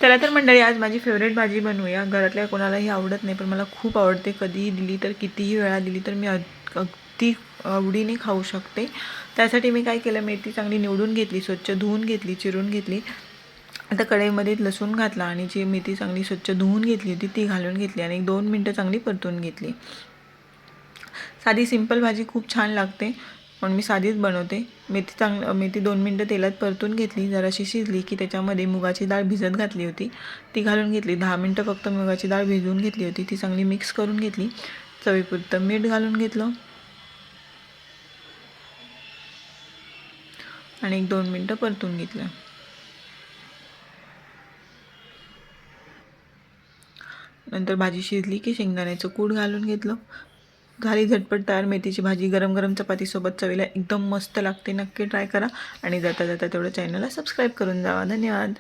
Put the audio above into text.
चला तर मंडळी, आज माझी फेवरेट भाजी बनवूया. घरातल्या कोणालाही आवडत नाही, पण मला खूप आवडते. कधीही दिली तर, कितीही वेळा दिली तर मी अगदी आवडीने खाऊ शकते. त्यासाठी मी काय केलं, मेथी चांगली निवडून घेतली, स्वच्छ धुवून घेतली, चिरून घेतली. आता कढईमध्ये लसूण घातला आणि जी मेथी चांगली स्वच्छ धुवून घेतली होती ती घालून घेतली आणि 2 मिनटं चांगली परतून घेतली. साधी सिंपल भाजी खूप छान लागते, पण मी साधीच बनवते. मेथी 2 मिनटं तेलात परतून घेतली. जराशी शिजली की त्याच्यामध्ये मुगाची डाळ भिजत घातली होती ती घालून घेतली. 10 मिनटं फक्त मुगाची डाळ भिजवून घेतली होती. ती चांगली मिक्स करून घेतली. चवीपुरतं मीठ घालून घेतलं आणि 1-2 मिनटं परतून घेतलं. नंतर भाजी शिजली की शेंगदाण्याचं कूट घालून घेतलं. झाली झटपट तयार मेथीची भाजी. गरम गरम चपातीसोबत चवीला एकदम मस्त लागते. नक्की ट्राय करा आणि जाता जाता तेवढं चॅनलला सबस्क्राईब करून जावा. धन्यवाद.